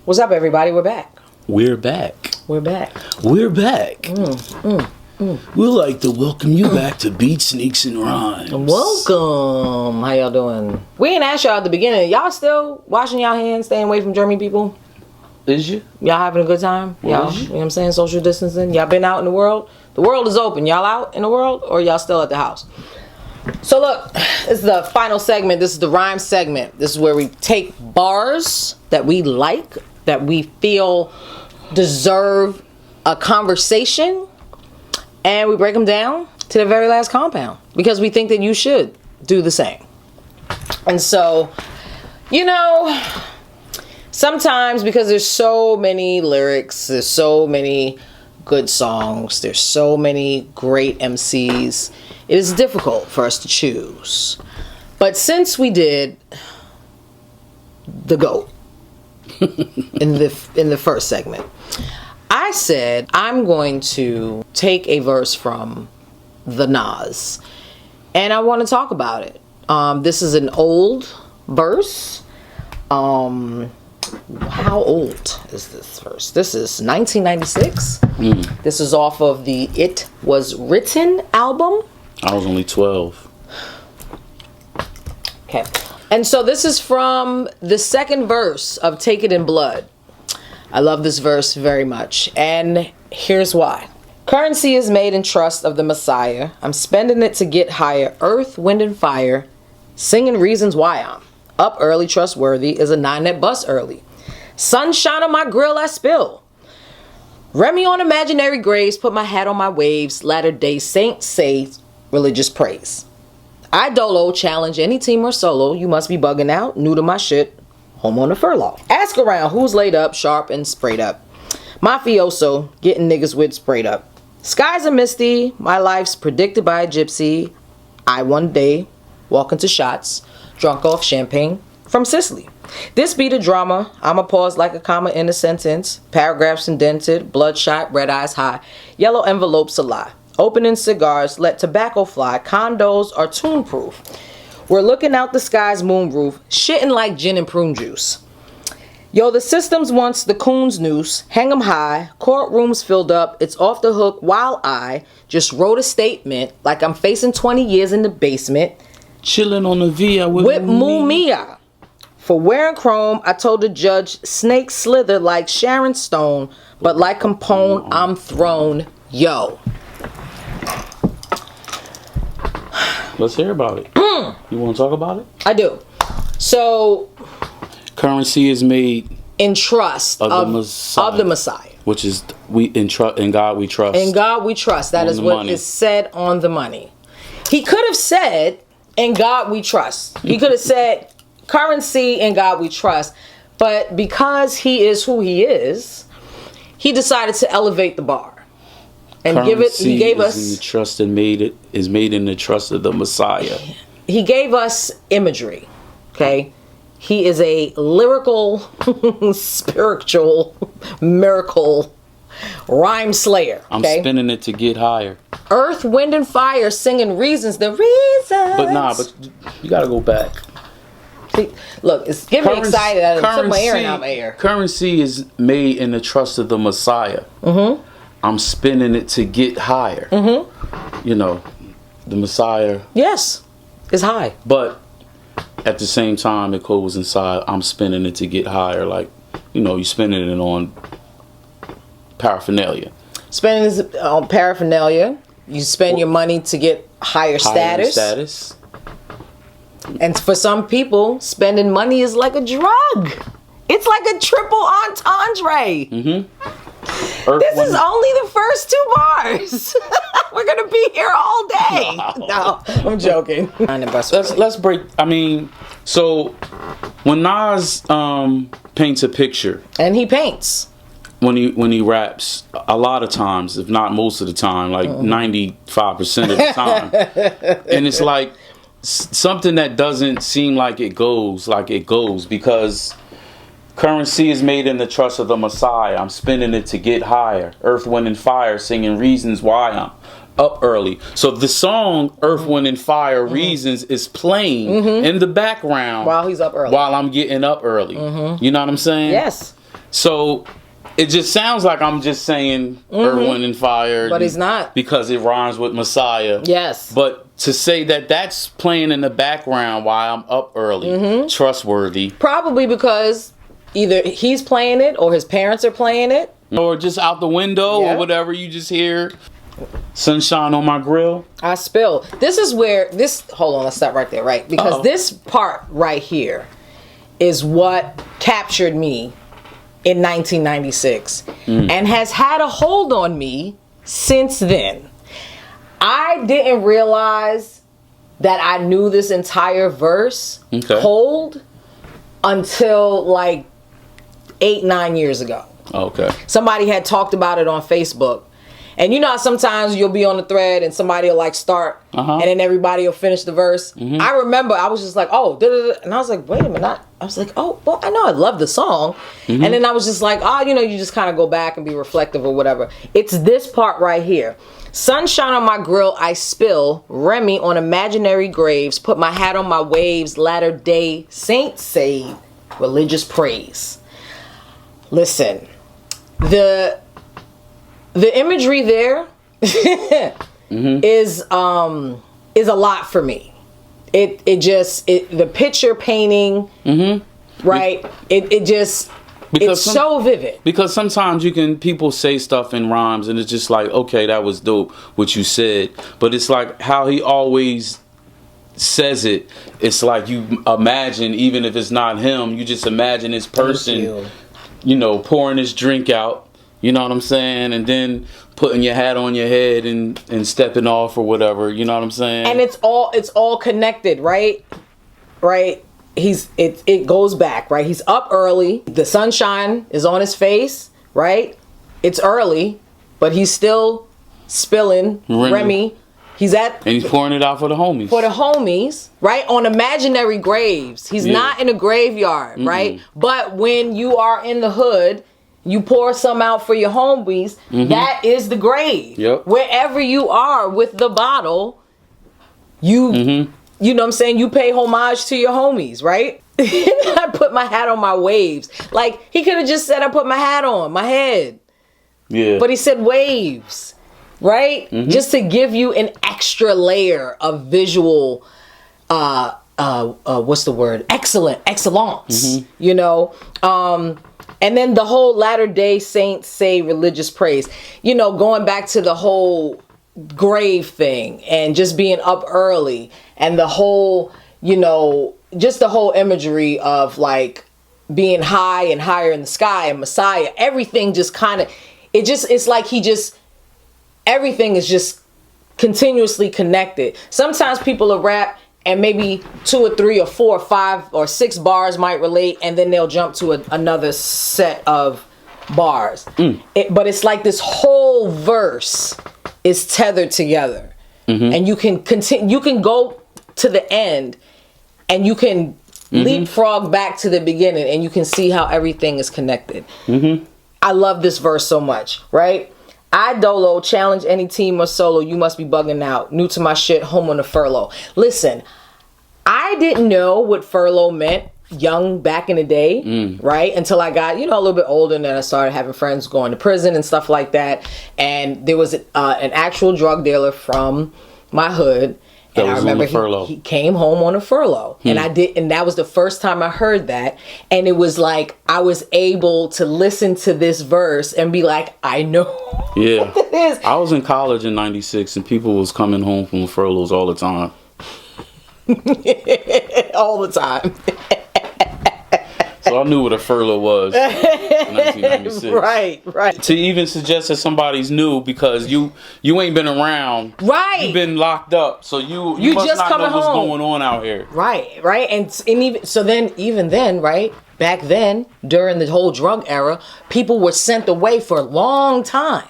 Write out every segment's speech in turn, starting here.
What's up, everybody? We're back. We're back. We're back. We're back. We'd like to welcome you back to Beat Sneaks and Rhymes. Welcome. How y'all doing? We ain't asked y'all at the beginning. Y'all still washing y'all hands, staying away from germy people? Is you? Y'all having a good time? Y'all, you know what I'm saying? Social distancing. Y'all been out in the world? The world is open. Y'all out in the world or y'all still at the house? So look, this is the final segment. This is the rhyme segment. This is where we take bars that we like, that we feel deserve a conversation, and we break them down to the very last compound because we think that you should do the same. And so, you know, sometimes because there's so many lyrics, there's so many good songs, there's so many great MCs, it is difficult for us to choose. But since we did the GOAT in the first segment, I said I'm going to take a verse from the Nas, and I want to talk about it. This is an old verse. How old is this verse? This is 1996. This is off of the It Was Written album. I was only 12. Okay. And so this is from the second verse of Take It in Blood. I love this verse very much. And here's why. Currency is made in trust of the Messiah. I'm spending it to get higher. Earth, wind, and fire. Singing reasons why I'm up early, trustworthy. Is a 9-net bus early. Sunshine on my grill, I spill. Remy on imaginary graves. Put my hat on my waves. Latter-day Saints say religious praise. I dolo challenge any team or solo. You must be bugging out. New to my shit. Home on a furlough. Ask around who's laid up, sharp and sprayed up. Mafioso, getting niggas with sprayed up. Skies are misty. My life's predicted by a gypsy. I one day walk into shots, drunk off champagne from Sicily. This be the drama. I'ma pause like a comma in a sentence. Paragraphs indented, bloodshot, red eyes high. Yellow envelopes a lie. Opening cigars, let tobacco fly. Condos are tune-proof. We're looking out the sky's moonroof, shitting like gin and prune juice. Yo, the system's once the coon's noose. Hang 'em high. Courtrooms filled up. It's off the hook while I just wrote a statement like I'm facing 20 years in the basement. Chilling on the Via with Mumia. For wearing chrome, I told the judge, snakes slither like Sharon Stone, but like Capone, I'm thrown. Yo. Let's hear about it. You want to talk about it? I do. So, currency is made in trust of the Messiah, which is in God we trust. In God we trust. That is what is said on the money. He could have said, "In God we trust." He could have said, "Currency, in God we trust." But because he is who he is, he decided to elevate the bar. And he gave us in the trust and is made in the trust of the Messiah. He gave us imagery. Okay, he is a lyrical, spiritual, miracle rhyme slayer. Okay? I'm spinning it to get higher. Earth, wind, and fire singing reasons. The reasons. But you gotta go back. See, look, it's getting me excited. I took my air and out my air. Currency is made in the trust of the Messiah. I'm spinning it to get higher. You know, the Messiah. Yes, is high. But at the same time, it goes inside. I'm spinning it to get higher. Like, you know, you're spinning it on paraphernalia. Spending it on paraphernalia. You spend your money to get higher status. And for some people, spending money is like a drug. It's like a triple entendre. This is only the first 2 bars. We're gonna be here all day. No, I'm joking. Let's break. I mean, so when Nas paints a picture, and he paints when he raps, a lot of times, if not most of the time, like 95% of the time, and it's like something that doesn't seem like it goes because currency is made in the trust of the Messiah. I'm spinning it to get higher. Earth, wind, and fire singing reasons why I'm up early. So the song Earth, Wind, and Fire Reasons is playing in the background while he's up early. While I'm getting up early. You know what I'm saying? Yes. So it just sounds like I'm just saying Earth, Wind and Fire. But he's not. Because it rhymes with Messiah. Yes. But to say that that's playing in the background while I'm up early, trustworthy. Probably because either he's playing it or his parents are playing it. Or just out the window or whatever, you just hear sunshine on my grill. I spill. This is where hold on, let's stop right there, right? Because this part right here is what captured me in 1996 and has had a hold on me since then. I didn't realize that I knew this entire verse hold until like 8-9 years ago. Okay. Somebody had talked about it on Facebook. And you know how sometimes you'll be on the thread and somebody will like start and then everybody will finish the verse. I remember I was just like, oh, da-da-da. And I was like, wait a minute. I was like, oh, well, I know I love the song. And then I was just like, oh, you know, you just kind of go back and be reflective or whatever. It's this part right here. Sunshine on my grill, I spill. Remy on imaginary graves. Put my hat on my waves. Latter-day Saints say religious praise. Listen, the imagery there is a lot for me. The picture painting, right? It's so vivid. Because sometimes people say stuff in rhymes and it's just like, okay, that was dope what you said, but it's like how he always says it. It's like you imagine, even if it's not him, you just imagine this person, you know, pouring his drink out. You know what I'm saying? And then putting your hat on your head and stepping off or whatever. You know what I'm saying? And it's all connected, right? Right? It goes back, right? He's up early. The sunshine is on his face, right? It's early, but he's still spilling Remy. And he's pouring it out for the homies. For the homies, right? On imaginary graves. He's not in a graveyard, right? But when you are in the hood, you pour some out for your homies. That is the grave. Yep. Wherever you are with the bottle, you know what I'm saying? You pay homage to your homies, right? I put my hat on my waves. Like, he could have just said, I put my hat on my head. Yeah. But he said waves, right? Just to give you an extra layer of visual, what's the word? Excellence, you know? And then the whole Latter-day Saints say religious praise. You know, going back to the whole grave thing and just being up early and the whole, you know, just the whole imagery of like being high and higher in the sky and Messiah. Everything just kind of, it's like everything is just continuously connected. Sometimes people will rap and maybe 2 or 3 or 4 or 5 or 6 bars might relate, and then they'll jump to another set of bars. But it's like this whole verse is tethered together, and you can continue. You can go to the end, and you can leapfrog back to the beginning, and you can see how everything is connected. I love this verse so much, right? I dolo challenge any team or solo. You must be bugging out. New to my shit, home on a furlough. Listen, I didn't know what furlough meant young back in the day, right? Until I got, you know, a little bit older, and then I started having friends going to prison and stuff like that. And there was an actual drug dealer from my hood. And I remember he came home on a furlough, and that was the first time I heard that. And it was like, I was able to listen to this verse and be like, I know what it is. I was in college in 96 and people was coming home from furloughs all the time. All the time. So I knew what a furlough was in 1996. Right. To even suggest that somebody's new because you ain't been around. Right. You've been locked up. So you must just not know what's home. going on out here. Right. And even then, right? Back then, during the whole drug era, people were sent away for a long time.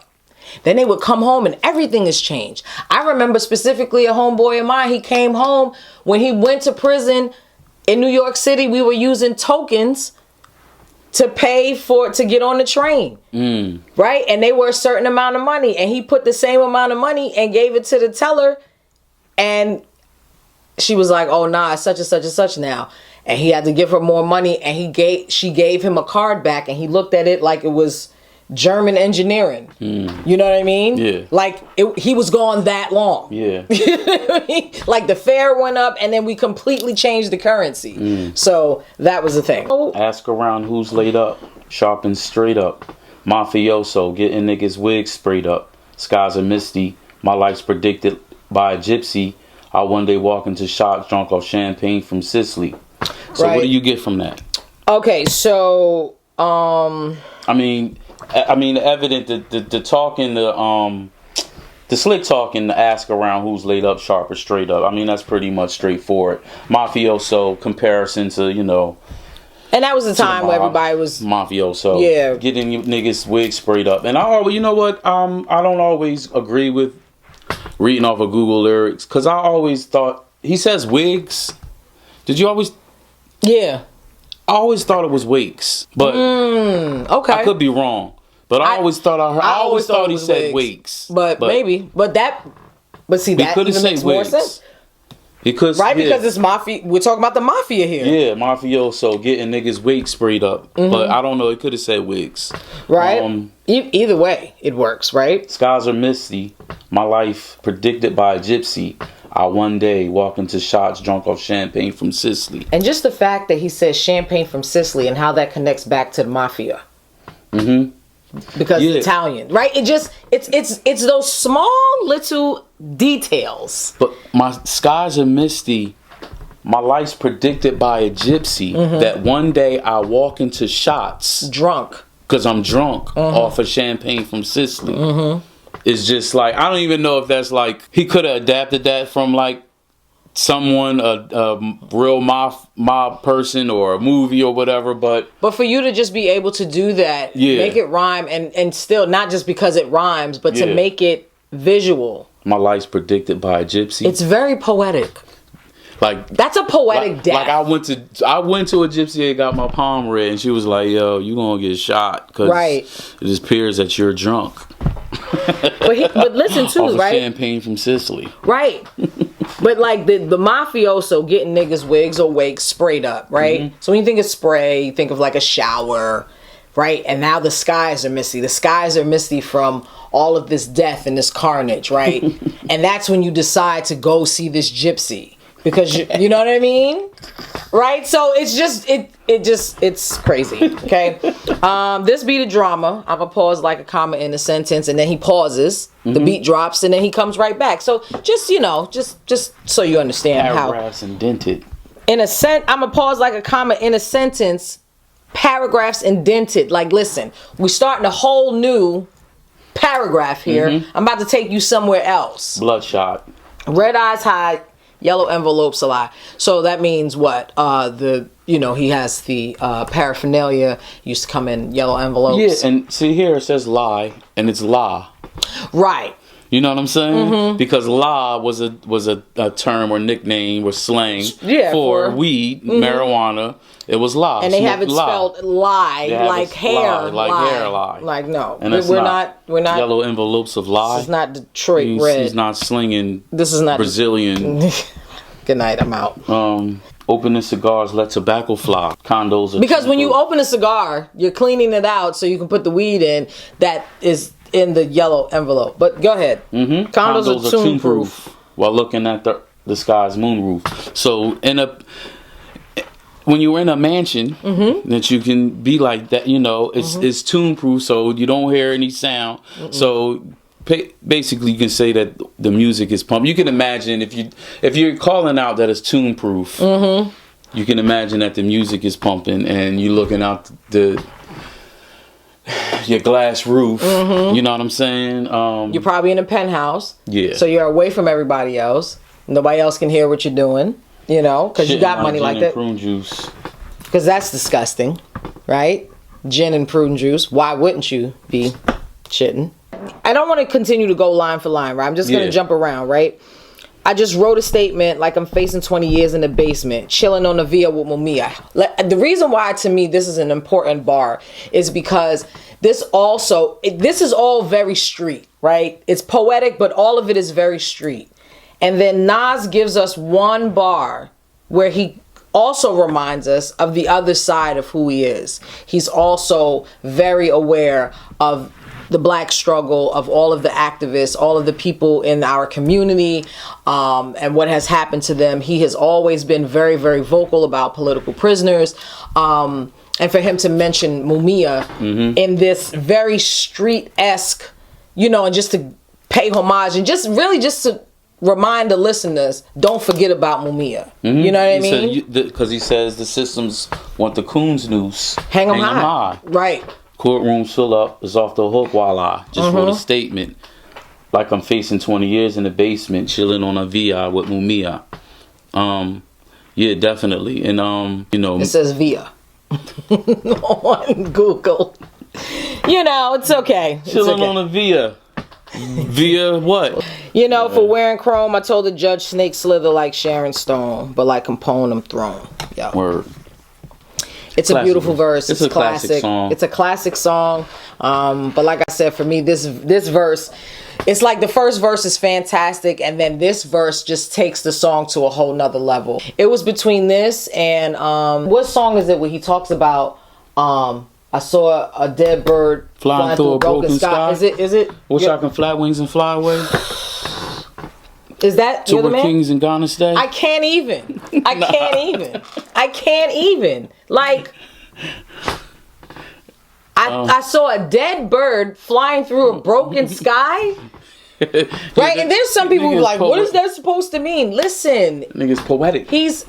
Then they would come home and everything has changed. I remember specifically a homeboy of mine, he came home when he went to prison in New York City. We were using tokens to pay to get on the train. Right? And they were a certain amount of money. And he put the same amount of money and gave it to the teller. And she was like, oh, nah, it's such and such and such now. and he had to give her more money, and she gave him a card back, and he looked at it like it was German engineering. You know what I mean? Yeah. Like he was gone that long. Yeah. You know what I mean? Like the fare went up, and then we completely changed the currency. So that was the thing. Ask around who's laid up, sharpened straight up. Mafioso, getting niggas wigs sprayed up. Skies are misty, my life's predicted by a gypsy. I one day walk into shots drunk off champagne from Sicily. So Right. what do you get from that? Okay, so I mean, evident the talking, the slick talking, the ask around who's laid up, sharp or straight up. I mean, that's pretty much straightforward. Mafioso comparison to, you know. and that was the time where everybody was Mafioso. Yeah. Getting you niggas wigs sprayed up. And I always, you know what? I don't always agree with reading off of Google lyrics, because I always thought, he says wigs. Did you always? yeah. I always thought it was wigs, but Okay. I could be wrong. But I always thought I always thought it he was said wigs. wigs. But maybe. But see, he that could have even said makes more wigs. sense. Because Right? yeah, Because it's mafia. We're talking about the mafia here. yeah, mafioso getting niggas wigs sprayed up. But I don't know. It could have said wigs. Right? Either way, it works, right? Skies are misty. My life predicted by a gypsy. I one day walk into shots drunk off champagne from Sicily. And just the fact that he says champagne from Sicily and how that connects back to the mafia. Because Yeah. it's Italian, right? It's those small little details. But my skies are misty. My life's predicted by a gypsy. That one day I walk into shots Drunk. because I'm drunk off of champagne from Sicily. It's just like, I don't even know if that's like, he could have adapted that from like someone, a real mob person or a movie or whatever, but But for you to just be able to do that, Yeah. make it rhyme, and still not just because it rhymes, but to Yeah. make it visual. my life's predicted by a gypsy. It's very poetic. like That's a poetic death. Like I went to a gypsy and got my palm read, and she was like, "Yo, you gonna get shot because Right. it appears that you're drunk but listen off too, of right? champagne from Sicily." Right. But like the mafioso getting niggas wigs or wigs sprayed up, right? So when you think of spray, you think of like a shower, right? And now the skies are misty. The skies are misty from all of this death and this carnage, right? And that's when you decide to go see this gypsy. Because you know what I mean? Right? So it's just it's crazy. Okay. This beat a drama. I'm gonna pause like a comma in a sentence, and then he pauses. The beat drops, and then he comes right back. So just just so you understand how Paragraphs indented. in a I'm gonna pause like a comma in a sentence. Paragraphs indented. Like, listen, we're starting a whole new paragraph here. I'm about to take you somewhere else. Bloodshot. Red eyes high, yellow envelopes a lie. So that means what? He has the paraphernalia used to come in yellow envelopes. Yeah, and see here it says lie, and it's la. Right. You know what I'm saying? Because la was a term or nickname or slang for weed, marijuana. It was la. And they have it la. spelled lie, They have like it hair, like lie. hair lie. Like no, And it's we're not yellow envelopes of lie. This is not Detroit red. He's not slinging. This is not Brazilian. Good night. I'm out. Opening cigars, let tobacco fly. Condos are Because when you cheaper. open a cigar, you're cleaning it out so you can put the weed in that is in the yellow envelope. But go ahead. Condos are tune proof. While looking at the sky's moonroof. So when you're in a mansion, that you can be like that, it's tune proof, so you don't hear any sound. So basically, you can say that the music is pumped. You can imagine if you're calling out that it's tune proof. You can imagine that the music is pumping and you're looking out your glass roof. You know what I'm saying? You're probably in a penthouse. Yeah. So you're away from everybody else. Nobody else can hear what you're doing. Because you got money like gin that. and prune juice. Because that's disgusting, right? Gin and prune juice. Why wouldn't you be shitting? I don't want to continue to go line for line, right? I'm just going to jump around, right? I just wrote a statement like I'm facing 20 years in the basement, chilling on the via with Mumia. The reason why, to me, this is an important bar is because this is all very street, right? It's poetic, but all of it is very street. And then Nas gives us one bar where he also reminds us of the other side of who he is. He's also very aware of the black struggle, of all of the activists, all of the people in our community, and what has happened to them. He has always been very, very vocal about political prisoners. And for him to mention Mumia in this very street-esque, you know, and just to pay homage and just to remind the listeners, don't forget about Mumia. You know what I mean? Because he says the systems want the coon's noose. Hang 'em high. Right. Courtrooms fill up, is off the hook while I just wrote a statement. Like I'm facing 20 years in the basement, chilling on a VI with Mumia. Yeah, definitely. And, you know. It says VIA on Google. You know, it's okay. Chilling on a VIA. Via what? You know, for wearing chrome, I told the judge snake slither like Sharon Stone, but like Capone, I'm thrown. Yeah. Word. It's a beautiful verse. It's a classic song. It's a classic song. But like I said, for me, this verse, it's like the first verse is fantastic, and then this verse just takes the song to a whole nother level. It was between this and what song is it where he talks about I saw a dead bird flying through a broken sky. Is it? Wish I can flap wings and fly away. Is that to where kings and Ghana stay? I can't even. I can't even. Like, I saw a dead bird flying through a broken sky. Right? And there's some people who are like, what is that supposed to mean? Listen. Nigga's poetic. He's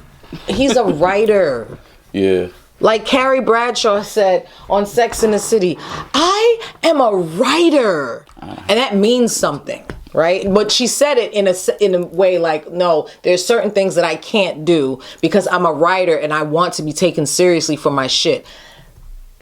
a writer. Yeah. Like Carrie Bradshaw said on Sex and the City, I am a writer. And that means something. Right? But she said it in a way like, no, there's certain things that I can't do because I'm a writer and I want to be taken seriously for my shit.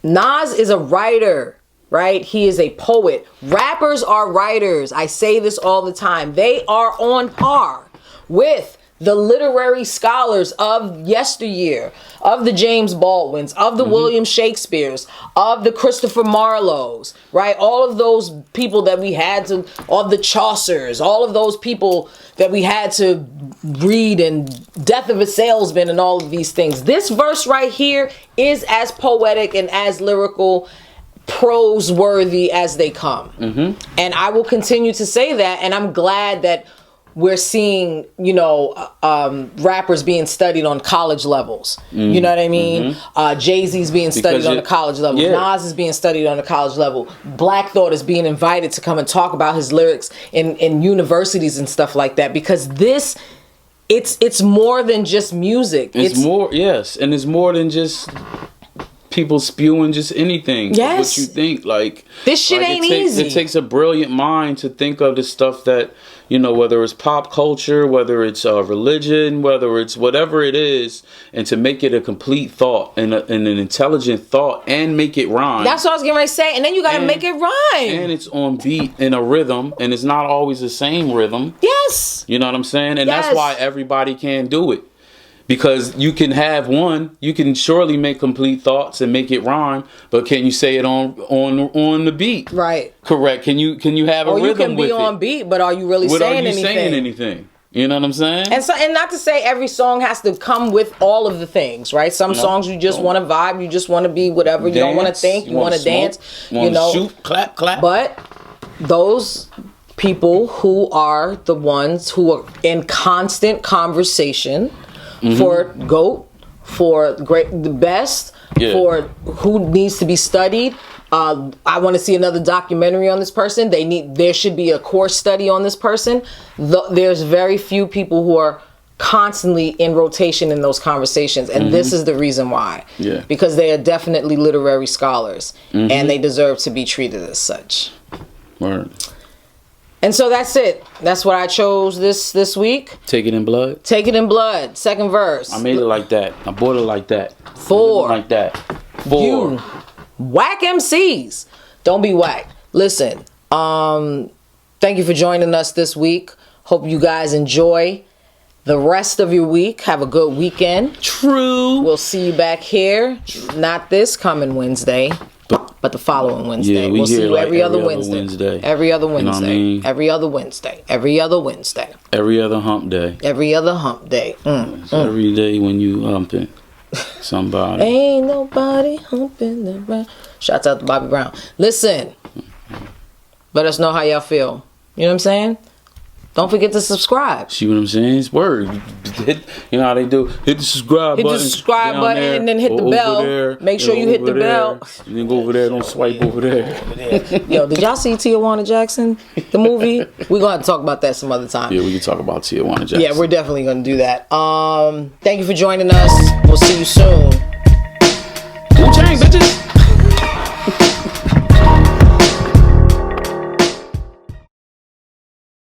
Nas is a writer, right? He is a poet. Rappers are writers. I say this all the time. They are on par with the literary scholars of yesteryear, of the James Baldwins, of the William Shakespeares, of the Christopher Marlowes, right? All of those people that we had to, of the Chaucers, all of those people that we had to read, and Death of a Salesman and all of these things. This verse right here is as poetic and as lyrical, prose worthy as they come. And I will continue to say that, and I'm glad that we're seeing, you know, rappers being studied on college levels. You know what I mean? Jay-Z's being studied on the college level. Yeah. Nas is being studied on the college level. Black Thought is being invited to come and talk about his lyrics in universities and stuff like that. Because this, it's more than just music. It's more, yes. And it's more than just people spewing just anything. Yes. What you think. Like, this shit ain't easy. It takes a brilliant mind to think of the stuff that, you know, whether it's pop culture, whether it's religion, whether it's whatever it is, and to make it a complete thought and an intelligent thought and make it rhyme. That's what I was getting ready to say. And then you got to make it rhyme. And it's on beat in a rhythm, and it's not always the same rhythm. Yes. You know what I'm saying? And Yes. that's why everybody can do it. Because you can have one, you can surely make complete thoughts and make it rhyme, but can you say it on the beat? Right. Correct. Can you have a rhythm with it? Or you can be on beat, but are you really saying anything? Are you saying anything? You know what I'm saying? And not to say every song has to come with all of the things, right? Some songs you just want to vibe, you just want to be whatever, dance, you don't want to think, you want to dance, you know, shoot, clap. But those people who are the ones who are in constant conversation for GOAT, for the best, for who needs to be studied. I want to see another documentary on this person. There should be a course study on this person. There's very few people who are constantly in rotation in those conversations, and this is the reason why. Yeah. Because they are definitely literary scholars, and they deserve to be treated as such. Word. And so that's it. That's what I chose this week. Take It in Blood. Take It in Blood. Second verse. I made it like that. I bought it like that. 4. Like that. 4. You whack MCs. Don't be whack. Listen. Thank you for joining us this week. Hope you guys enjoy the rest of your week. Have a good weekend. True. We'll see you back here. Not this coming Wednesday, but but the following Wednesday. Yeah, we we'll see here you like every other Wednesday. Every other Wednesday. You know what I mean? Every other Wednesday. Every other Wednesday. Every other hump day. Every other hump day. Every day when you humping somebody. Ain't nobody humping the ground. Shouts out to Bobby Brown. Listen, let us know how y'all feel. You know what I'm saying? Don't forget to subscribe. See what I'm saying? It's word. You know how they do. Hit the subscribe button. Hit the subscribe down button there, and then hit the or bell. over there, Make sure you hit the over there. bell. And then go over there. Don't swipe over there. Yo, did y'all see Tijuana Jackson, the movie? We're going to have to talk about that some other time. Yeah, we can talk about Tijuana Jackson. Yeah, we're definitely going to do that. Thank you for joining us. We'll see you soon.